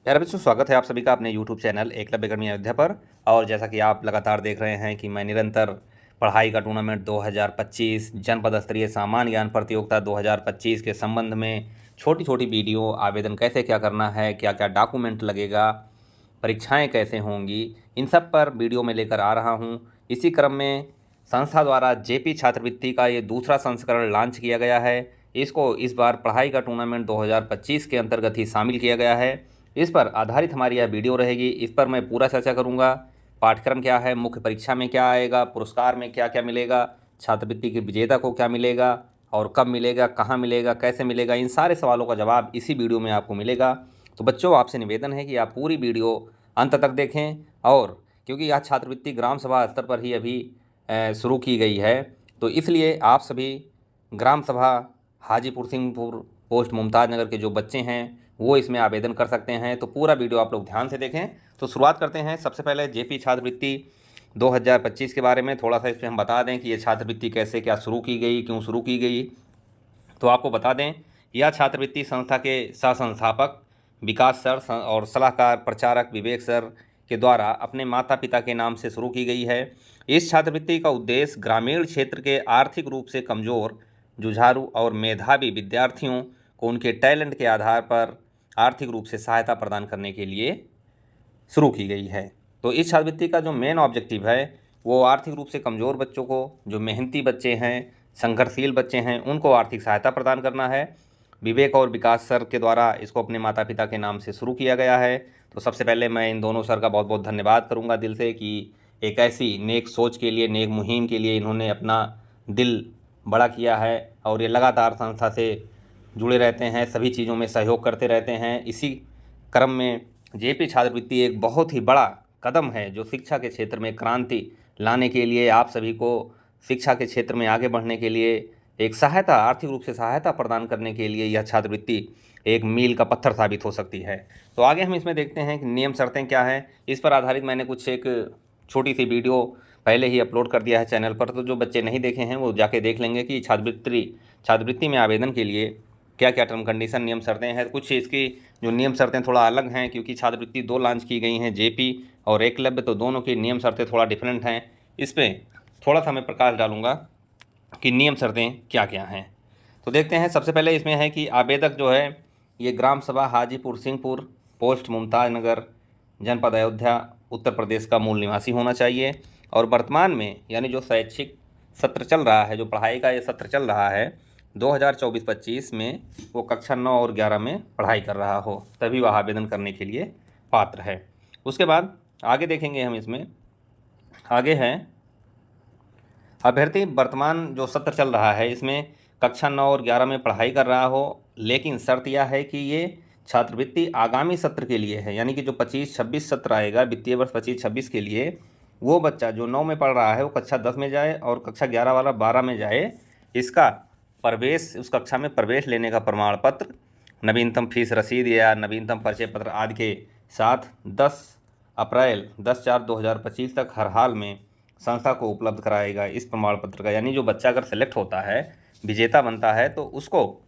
प्यारे बच्चों, स्वागत है आप सभी का अपने YouTube channel Eklavya academy Ayodhya पर। और जैसा कि आप लगातार देख रहे हैं कि मैं निरंतर पढ़ाई का टूर्नामेंट 2025 जनपद स्तरीय सामान्य ज्ञान प्रतियोगिता 2025 के संबंध में छोटी छोटी वीडियो, आवेदन कैसे क्या करना है, क्या क्या डॉक्यूमेंट लगेगा, परीक्षाएं कैसे होंगी, इन सब पर वीडियो में लेकर आ रहा हूं। इसी क्रम में संस्था द्वारा जेपी छात्रवृत्ति का ये दूसरा संस्करण लॉन्च किया गया है। इसको इस बार पढ़ाई का टूर्नामेंट 2025 के अंतर्गत ही शामिल किया गया है। इस पर आधारित हमारी यह वीडियो रहेगी। इस पर मैं पूरा चर्चा करूंगा। पाठ्यक्रम क्या है, मुख्य परीक्षा में क्या आएगा, पुरस्कार में क्या क्या मिलेगा, छात्रवृत्ति के विजेता को क्या मिलेगा और कब मिलेगा, कहाँ मिलेगा, कैसे मिलेगा, इन सारे सवालों का जवाब इसी वीडियो में आपको मिलेगा। तो बच्चों, आपसे निवेदन है कि आप पूरी वीडियो अंत तक देखें। और क्योंकि यह छात्रवृत्ति ग्राम सभा स्तर पर ही अभी शुरू की गई है, तो इसलिए आप सभी ग्राम सभा हाजीपुर सिंहपुर पोस्ट मुमताज़ नगर के जो बच्चे हैं वो इसमें आवेदन कर सकते हैं। तो पूरा वीडियो आप लोग ध्यान से देखें। तो शुरुआत करते हैं। सबसे पहले जेपी छात्रवृत्ति 2025 के बारे में थोड़ा सा इसमें हम बता दें कि ये छात्रवृत्ति कैसे क्या शुरू की गई, क्यों शुरू की गई। तो आपको बता दें, यह छात्रवृत्ति संस्था के सह संस्थापक विकास सर और सलाहकार प्रचारक विवेक सर के द्वारा अपने माता पिता के नाम से शुरू की गई है। इस छात्रवृत्ति का उद्देश्य ग्रामीण क्षेत्र के आर्थिक रूप से कमज़ोर, जुझारू और मेधावी विद्यार्थियों को उनके टैलेंट के आधार पर आर्थिक रूप से सहायता प्रदान करने के लिए शुरू की गई है। तो इस छात्रवृत्ति का जो मेन ऑब्जेक्टिव है वो आर्थिक रूप से कमज़ोर बच्चों को, जो मेहनती बच्चे हैं, संघर्षशील बच्चे हैं, उनको आर्थिक सहायता प्रदान करना है। विवेक और विकास सर के द्वारा इसको अपने माता पिता के नाम से शुरू किया गया है। तो सबसे पहले मैं इन दोनों सर का बहुत बहुत धन्यवाद करूंगा दिल से कि एक ऐसी नेक सोच के लिए, नेक मुहिम के लिए इन्होंने अपना दिल बड़ा किया है और ये लगातार संस्था से जुड़े रहते हैं, सभी चीज़ों में सहयोग करते रहते हैं। इसी क्रम में जेपी छात्रवृत्ति एक बहुत ही बड़ा कदम है जो शिक्षा के क्षेत्र में क्रांति लाने के लिए, आप सभी को शिक्षा के क्षेत्र में आगे बढ़ने के लिए एक सहायता, आर्थिक रूप से सहायता प्रदान करने के लिए यह छात्रवृत्ति एक मील का पत्थर साबित हो सकती है। तो आगे हम इसमें देखते हैं कि नियम शर्तें क्या हैं। इस पर आधारित मैंने कुछ एक छोटी सी वीडियो पहले ही अपलोड कर दिया है चैनल पर। तो जो बच्चे नहीं देखे हैं वो जाके देख लेंगे कि छात्रवृत्ति में आवेदन के लिए क्या क्या टर्म कंडीशन, नियम शर्तें हैं। कुछ इसकी जो नियम शर्तें थोड़ा अलग हैं, क्योंकि छात्रवृत्ति दो लॉन्च की गई हैं, जेपी और एकलव्य, तो दोनों की नियम शर्तें थोड़ा डिफरेंट हैं। इस पर थोड़ा सा मैं प्रकाश डालूंगा कि नियम शर्तें क्या क्या हैं। तो देखते हैं। सबसे पहले इसमें है कि आवेदक जो है ये ग्राम सभा हाजीपुर सिंहपुर पोस्ट मुमताज़ नगर जनपद अयोध्या उत्तर प्रदेश का मूल निवासी होना चाहिए। और वर्तमान में यानी जो शैक्षिक सत्र चल रहा है, जो पढ़ाई का ये सत्र चल रहा है 2024-25 में, वो कक्षा 9 और 11 में पढ़ाई कर रहा हो, तभी वह आवेदन करने के लिए पात्र है। उसके बाद आगे देखेंगे हम। इसमें आगे है अभ्यर्थी वर्तमान जो सत्र चल रहा है इसमें कक्षा 9 और 11 में पढ़ाई कर रहा हो, लेकिन शर्त यह है कि ये छात्रवृत्ति आगामी सत्र के लिए है, यानी कि जो 25-26 सत्र आएगा, वित्तीय वर्ष 25-26 के लिए, वो बच्चा जो 9 में पढ़ रहा है वो कक्षा 10 में जाए और कक्षा 11 वाला 12 में जाए। इसका प्रवेश, उस कक्षा में प्रवेश लेने का प्रमाण पत्र, नवीनतम फीस रसीद या नवीनतम परिचय पत्र आदि के साथ 10 अप्रैल 10/4/2025 तक हर हाल में संस्था को उपलब्ध कराएगा इस प्रमाण पत्र का। यानी जो बच्चा अगर सेलेक्ट होता है, विजेता बनता है, तो उसको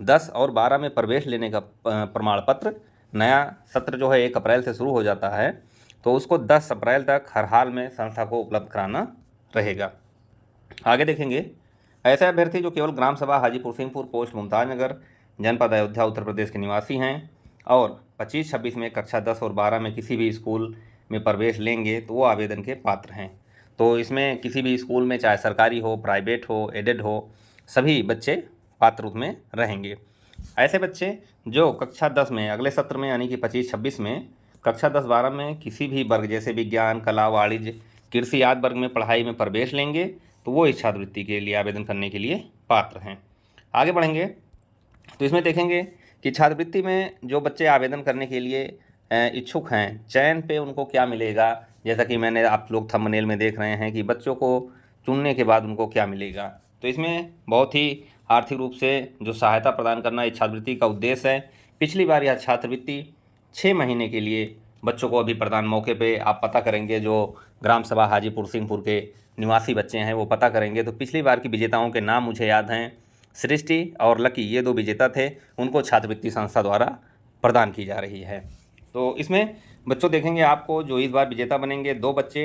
10 और 12 में प्रवेश लेने का प्रमाण पत्र, नया सत्र जो है 1 अप्रैल से शुरू हो जाता है, तो उसको 10 अप्रैल तक हर हाल में संस्था को उपलब्ध कराना रहेगा। आगे देखेंगे। ऐसे अभ्यर्थी जो केवल ग्राम सभा हाजीपुर सिंहपुर पोस्ट मुमताज़ नगर जनपद अयोध्या उत्तर प्रदेश के निवासी हैं और 25-26 में कक्षा 10 और 12 में किसी भी स्कूल में प्रवेश लेंगे तो वो आवेदन के पात्र हैं। तो इसमें किसी भी स्कूल में, चाहे सरकारी हो, प्राइवेट हो, एडेड हो, सभी बच्चे पात्र उसमें रहेंगे। ऐसे बच्चे जो कक्षा 10 में अगले सत्र में यानी कि 25-26 में कक्षा 10-12 में किसी भी वर्ग जैसे विज्ञान, कला, वाणिज्य, कृषि आदि वर्ग में पढ़ाई में प्रवेश लेंगे तो वो इस छात्रवृत्ति के लिए आवेदन करने के लिए पात्र हैं। आगे बढ़ेंगे तो इसमें देखेंगे कि छात्रवृत्ति में जो बच्चे आवेदन करने के लिए इच्छुक हैं, चयन पे उनको क्या मिलेगा। जैसा कि मैंने, आप लोग थंबनेल में देख रहे हैं कि बच्चों को चुनने के बाद उनको क्या मिलेगा। तो इसमें बहुत ही आर्थिक रूप से जो सहायता प्रदान करना इस छात्रवृत्ति का उद्देश्य है। पिछली बार यह छात्रवृत्ति 6 महीने के लिए बच्चों को अभी प्रदान, मौके पे आप पता करेंगे, जो ग्राम सभा हाजीपुर सिंहपुर के निवासी बच्चे हैं वो पता करेंगे, तो पिछली बार की विजेताओं के नाम मुझे याद हैं। सृष्टि और लकी, ये 2 विजेता थे, उनको छात्रवृत्ति संस्था द्वारा प्रदान की जा रही है। तो इसमें बच्चों देखेंगे आपको जो इस बार विजेता बनेंगे 2 बच्चे,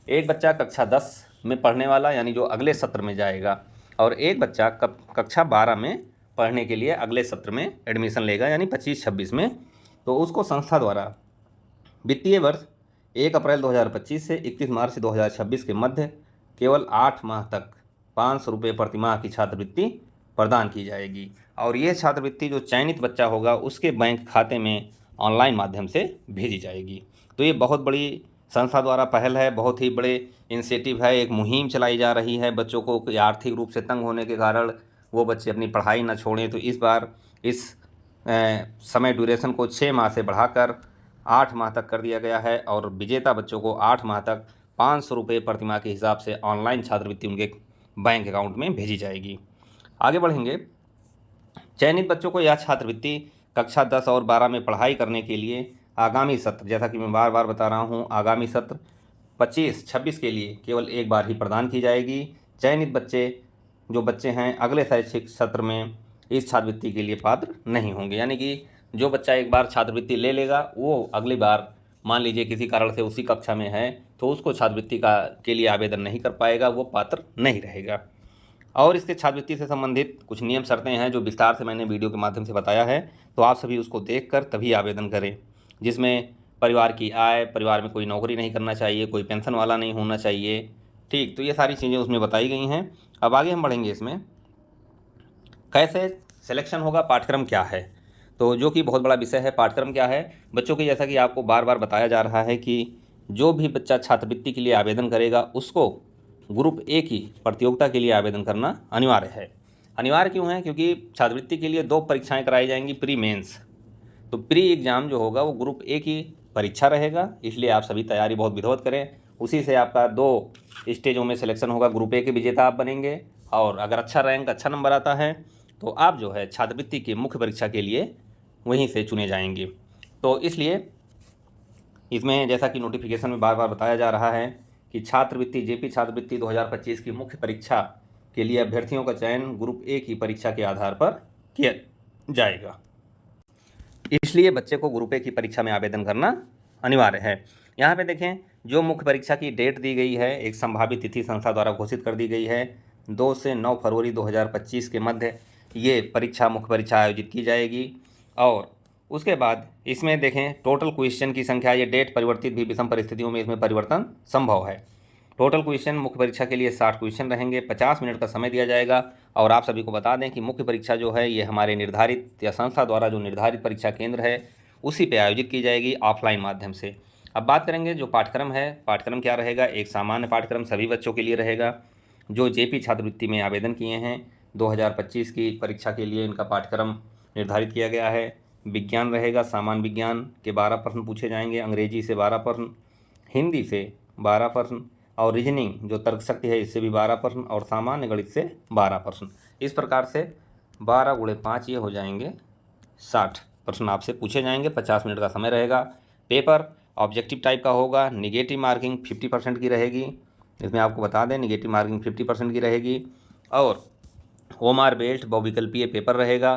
एक बच्चा कक्षा 10 में पढ़ने वाला यानी जो अगले सत्र में जाएगा, और एक बच्चा कक्षा 12 में पढ़ने के लिए अगले सत्र में एडमिशन लेगा यानी 25-26 में। तो उसको संस्था द्वारा वित्तीय वर्ष 1 अप्रैल 2025 से 31 मार्च 2026 के मध्य केवल 8 माह तक 500 रुपये प्रतिमाह की छात्रवृत्ति प्रदान की जाएगी, और ये छात्रवृत्ति जो चयनित बच्चा होगा उसके बैंक खाते में ऑनलाइन माध्यम से भेजी जाएगी। तो ये बहुत बड़ी संस्था द्वारा पहल है, बहुत ही बड़े इनिशिएटिव है, एक मुहिम चलाई जा रही है बच्चों को आर्थिक रूप से तंग होने के कारण वो बच्चे अपनी पढ़ाई न छोड़ें। तो इस बार इस समय ड्यूरेशन को 6 माह से बढ़ाकर 8 माह तक कर दिया गया है, और विजेता बच्चों को 8 माह तक 500 रुपये प्रतिमाह के हिसाब से ऑनलाइन छात्रवृत्ति उनके बैंक अकाउंट में भेजी जाएगी। आगे बढ़ेंगे। चयनित बच्चों को यह छात्रवृत्ति कक्षा 10 और 12 में पढ़ाई करने के लिए आगामी सत्र, जैसा कि मैं बार बार बता रहा हूँ, आगामी सत्र 25-26 के लिए केवल एक बार ही प्रदान की जाएगी। चयनित जो बच्चे हैं अगले शैक्षिक सत्र में इस छात्रवृत्ति के लिए पात्र नहीं होंगे, यानी कि जो बच्चा एक बार छात्रवृत्ति ले लेगा वो अगली बार मान लीजिए किसी कारण से उसी कक्षा में है तो उसको छात्रवृत्ति के लिए आवेदन नहीं कर पाएगा, वो पात्र नहीं रहेगा। और इसके छात्रवृत्ति से संबंधित कुछ नियम शर्तें हैं जो विस्तार से मैंने वीडियो के माध्यम से बताया है, तो आप सभी उसको देखकर तभी आवेदन करें, जिसमें परिवार की आय, परिवार में कोई नौकरी नहीं करना चाहिए, कोई पेंशन वाला नहीं होना चाहिए। ठीक, तो ये सारी चीज़ें उसमें बताई गई हैं। अब आगे हम बढ़ेंगे इसमें कैसे सिलेक्शन होगा, पाठ्यक्रम क्या है, तो जो कि बहुत बड़ा विषय है। पाठ्यक्रम क्या है बच्चों की, जैसा कि आपको बार बार बताया जा रहा है कि जो भी बच्चा छात्रवृत्ति के लिए आवेदन करेगा उसको ग्रुप ए की प्रतियोगिता के लिए आवेदन करना अनिवार्य है। अनिवार्य क्यों है? क्योंकि छात्रवृत्ति के लिए 2 परीक्षाएं कराई जाएंगी, प्री मेंस। तो प्री एग्ज़ाम जो होगा वो ग्रुप ए की परीक्षा रहेगा, इसलिए आप सभी तैयारी बहुत विधिवत करें। उसी से आपका 2 स्टेजों में सिलेक्शन होगा, ग्रुप ए के विजेता आप बनेंगे, और अगर अच्छा रैंक, अच्छा नंबर आता है तो आप जो है छात्रवृत्ति की मुख्य परीक्षा के लिए वहीं से चुने जाएंगे। तो इसलिए इसमें जैसा कि नोटिफिकेशन में बार बार बताया जा रहा है कि छात्रवृत्ति जेपी छात्रवृत्ति 2025 की मुख्य परीक्षा के लिए अभ्यर्थियों का चयन ग्रुप ए की परीक्षा के आधार पर किया जाएगा, इसलिए बच्चे को ग्रुप ए की परीक्षा में आवेदन करना अनिवार्य है। यहाँ पे देखें जो मुख्य परीक्षा की डेट दी गई है, एक संभावित तिथि संस्था द्वारा घोषित कर दी गई है, 2 से 9 फरवरी 2025 के मध्य ये परीक्षा मुख्य परीक्षा आयोजित की जाएगी। और उसके बाद इसमें देखें टोटल क्वेश्चन की संख्या, ये डेट परिवर्तित भी विषम परिस्थितियों में इसमें परिवर्तन संभव है। टोटल क्वेश्चन मुख्य परीक्षा के लिए 60 क्वेश्चन रहेंगे, 50 मिनट का समय दिया जाएगा। और आप सभी को बता दें कि मुख्य परीक्षा जो है ये हमारे निर्धारित या संस्था द्वारा जो निर्धारित परीक्षा केंद्र है उसी पे आयोजित की जाएगी ऑफलाइन माध्यम से। अब बात करेंगे जो पाठ्यक्रम है, पाठ्यक्रम क्या रहेगा। एक सामान्य पाठ्यक्रम सभी बच्चों के लिए रहेगा जो जेपी छात्रवृत्ति में आवेदन किए हैं। 2025 की परीक्षा के लिए इनका पाठ्यक्रम निर्धारित किया गया है। विज्ञान रहेगा, सामान्य विज्ञान के 12 प्रश्न पूछे जाएंगे, अंग्रेजी से 12 प्रश्न, हिंदी से 12 प्रश्न, और रीजनिंग जो तर्क शक्ति है इससे भी 12 प्रश्न, और सामान्य गणित से 12 प्रश्न। इस प्रकार से 12 × 5 ये हो जाएंगे 60 प्रश्न आपसे पूछे जाएंगे। 50 मिनट का समय रहेगा। पेपर ऑब्जेक्टिव टाइप का होगा, निगेटिव मार्किंग 50% की रहेगी। इसमें आपको बता दें निगेटिव मार्किंग 50% की रहेगी। और ओमार बेल्ट बहुविकल्पीय पेपर रहेगा।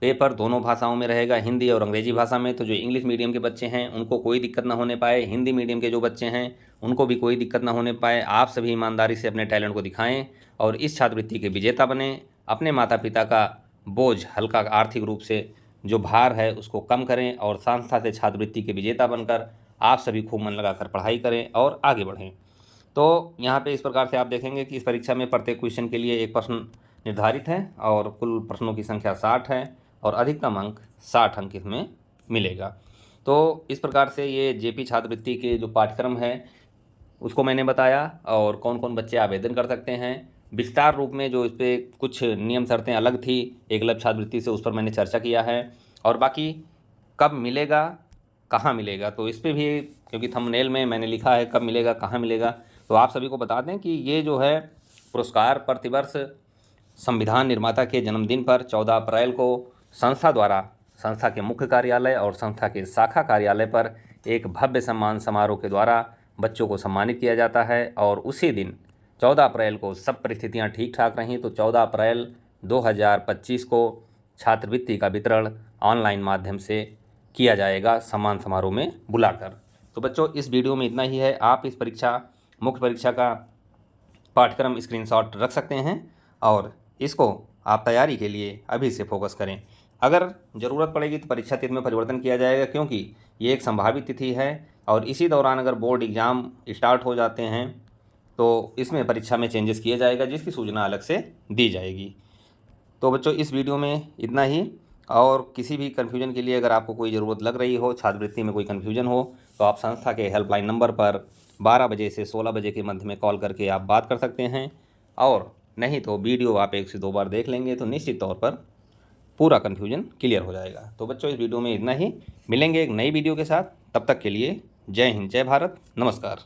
पेपर दोनों भाषाओं में रहेगा, हिंदी और अंग्रेजी भाषा में। तो जो इंग्लिश मीडियम के बच्चे हैं उनको कोई दिक्कत ना होने पाए, हिंदी मीडियम के जो बच्चे हैं उनको भी कोई दिक्कत ना होने पाए। आप सभी ईमानदारी से अपने टैलेंट को दिखाएं और इस छात्रवृत्ति के विजेता बने। अपने माता पिता का बोझ हल्का, आर्थिक रूप से जो भार है उसको कम करें, और संस्था से छात्रवृत्ति के विजेता बनकर आप सभी खूब मन लगाकर पढ़ाई करें और आगे बढ़ें। तो यहाँ पे इस प्रकार से आप देखेंगे कि इस परीक्षा में प्रत्येक क्वेश्चन के लिए एक प्रश्न निर्धारित है, और कुल प्रश्नों की संख्या 60 है, और अधिकतम अंक 60 अंक इसमें मिलेगा। तो इस प्रकार से ये जेपी छात्रवृत्ति के जो पाठ्यक्रम है उसको मैंने बताया, और कौन कौन बच्चे आवेदन कर सकते हैं विस्तार रूप में। जो इस पर कुछ नियम शर्तें अलग थी एकलव्य छात्रवृत्ति से, उस पर मैंने चर्चा किया है। और बाकी कब मिलेगा, कहाँ मिलेगा, तो इस पर भी, क्योंकि थंबनेल में मैंने लिखा है कब मिलेगा, कहाँ मिलेगा, तो आप सभी को बता दें कि ये जो है पुरस्कार प्रतिवर्ष संविधान निर्माता के जन्मदिन पर 14 अप्रैल को संस्था द्वारा संस्था के मुख्य कार्यालय और संस्था के शाखा कार्यालय पर एक भव्य सम्मान समारोह के द्वारा बच्चों को सम्मानित किया जाता है। और उसी दिन 14 अप्रैल को सब परिस्थितियां ठीक ठाक रहीं तो 14 अप्रैल 2025 को छात्रवृत्ति का वितरण ऑनलाइन माध्यम से किया जाएगा सम्मान समारोह में बुलाकर। तो बच्चों इस वीडियो में इतना ही है। आप इस मुख्य परीक्षा का पाठ्यक्रम स्क्रीनशॉट रख सकते हैं और इसको आप तैयारी के लिए अभी से फोकस करें। अगर ज़रूरत पड़ेगी तो परीक्षा तिथि में परिवर्तन किया जाएगा, क्योंकि ये एक संभावित तिथि है और इसी दौरान अगर बोर्ड एग्ज़ाम स्टार्ट हो जाते हैं तो इसमें परीक्षा में चेंजेस किया जाएगा, जिसकी सूचना अलग से दी जाएगी। तो बच्चों इस वीडियो में इतना ही। और किसी भी कन्फ्यूजन के लिए अगर आपको कोई ज़रूरत लग रही हो, छात्रवृत्ति में कोई कन्फ्यूजन हो, तो आप संस्था के हेल्पलाइन नंबर पर 12 बजे से 16 बजे के मध्य में कॉल करके आप बात कर सकते हैं। और नहीं तो वीडियो आप 1 से 2 बार देख लेंगे तो निश्चित तौर पर पूरा कन्फ्यूजन क्लियर हो जाएगा। तो बच्चों इस वीडियो में इतना ही। मिलेंगे एक नई वीडियो के साथ, तब तक के लिए जय हिंद, जय भारत, नमस्कार।